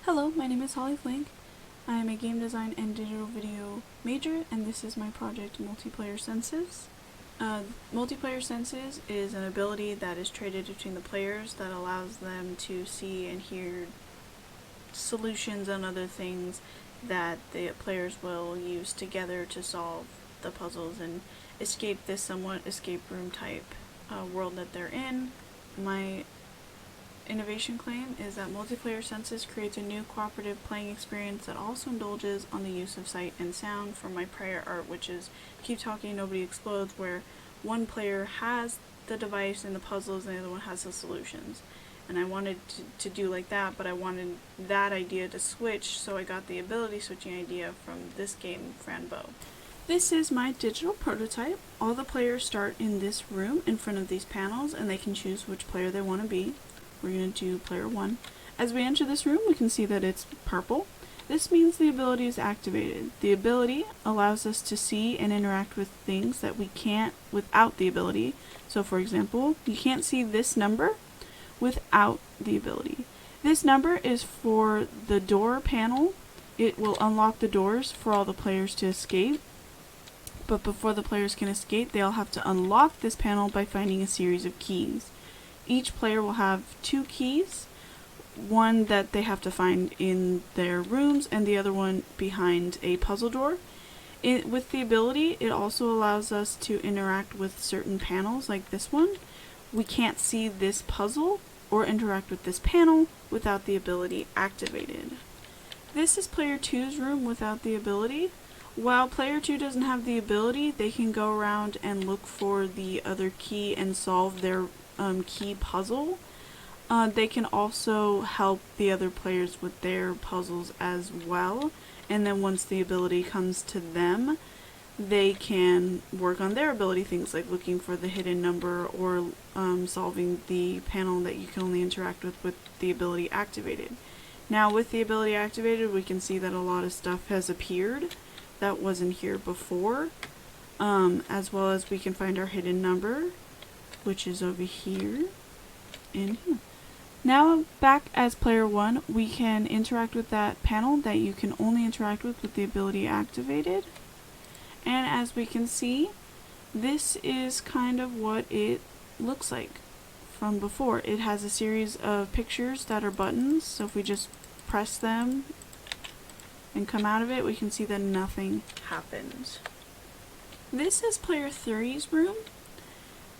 Hello, my name is Holly Flink. I am a game design and digital video major, and this is my project Multiplayer Senses. Multiplayer Senses is an ability that is traded between the players that allows them to see and hear solutions and other things that the players will use together to solve the puzzles and escape this somewhat escape room type world that they're in. My innovation claim is that Multiplayer Senses creates a new cooperative playing experience that also indulges on the use of sight and sound from my prior art, which is Keep Talking, Nobody Explodes, where one player has the device and the puzzles and the other one has the solutions. And I wanted to do like that, but I wanted that idea to switch, so I got the ability switching idea from this game, Franbo. This is my digital prototype. All the players start in this room in front of these panels, and they can choose which player they want to be. We're going to do player 1. As we enter this room, we can see that it's purple. This means the ability is activated. The ability allows us to see and interact with things that we can't without the ability. So for example, you can't see this number without the ability. This number is for the door panel. It will unlock the doors for all the players to escape. But before the players can escape, they'll have to unlock this panel by finding a series of keys. Each player will have 2 keys, one that they have to find in their rooms and the other one behind a puzzle door. With the ability, it also allows us to interact with certain panels like this one. We can't see this puzzle or interact with this panel without the ability activated. This is player 2's room without the ability. While player 2 doesn't have the ability, they can go around and look for the other key and solve their key puzzle. They can also help the other players with their puzzles as well, and then once the ability comes to them, they can work on their ability, things like looking for the hidden number or solving the panel that you can only interact with the ability activated. Now with the ability activated, we can see that a lot of stuff has appeared that wasn't here before, as well as we can find our hidden number, which is over here and here. Now back as player 1, we can interact with that panel that you can only interact with the ability activated. And as we can see, this is kind of what it looks like from before. It has a series of pictures that are buttons, so if we just press them and come out of it, we can see that nothing happens. This is player 3's room.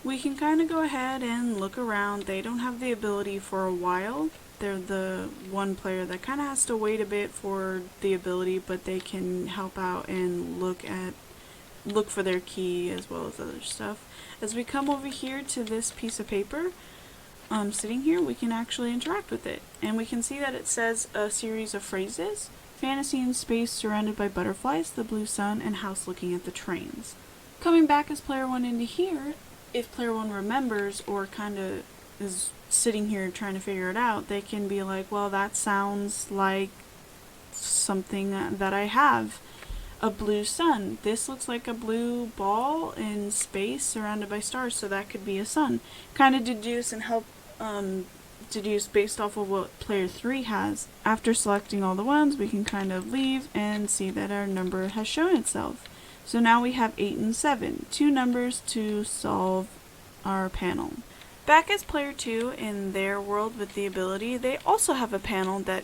We can kind of go ahead and look around. They don't have the ability for a while. They're the one player that kind of has to wait a bit for the ability, but they can help out and look for their key as well as other stuff. As we come over here to this piece of paper, sitting here, we can actually interact with it. And we can see that it says a series of phrases: fantasy in space surrounded by butterflies, the blue sun, and house looking at the trains. Coming back as player 1 into here, if player 1 remembers or kind of is sitting here trying to figure it out, they can be like, well, that sounds like something that I have. A blue sun. This looks like a blue ball in space surrounded by stars, so that could be a sun. Kind of deduce and help deduce based off of what player 3 has. After selecting all the ones, we can kind of leave and see that our number has shown itself. So now we have 8 and 7, 2 numbers to solve our panel. Back as player 2 in their world with the ability, they also have a panel that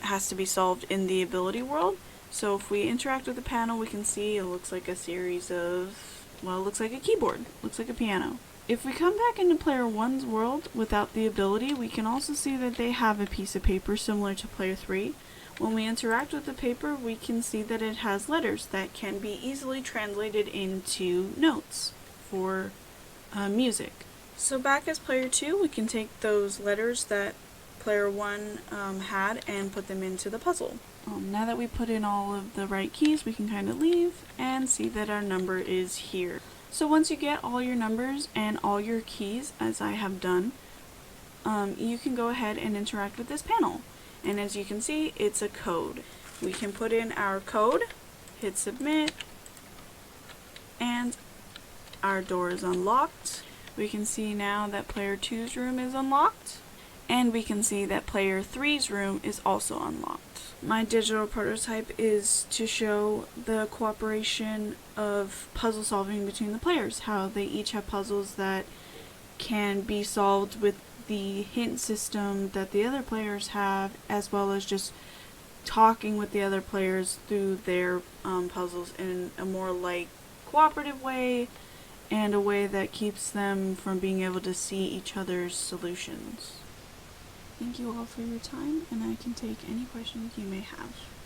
has to be solved in the ability world. So if we interact with the panel, we can see it looks like a series of, well, it looks like a keyboard, looks like a piano. If we come back into player 1's world without the ability, we can also see that they have a piece of paper similar to player 3. When we interact with the paper, we can see that it has letters that can be easily translated into notes for music. So back as player 2, we can take those letters that player 1 had and put them into the puzzle. Now that we put in all of the right keys, we can kind of leave and see that our number is here. So once you get all your numbers and all your keys, as I have done, you can go ahead and interact with this panel. And as you can see, it's a code. We can put in our code, hit submit, and our door is unlocked. We can see now that player 2's room is unlocked. And we can see that player 3's room is also unlocked. My digital prototype is to show the cooperation of puzzle solving between the players, how they each have puzzles that can be solved with the hint system that the other players have, as well as just talking with the other players through their puzzles in a more like cooperative way, and a way that keeps them from being able to see each other's solutions. Thank you all for your time, and I can take any questions you may have.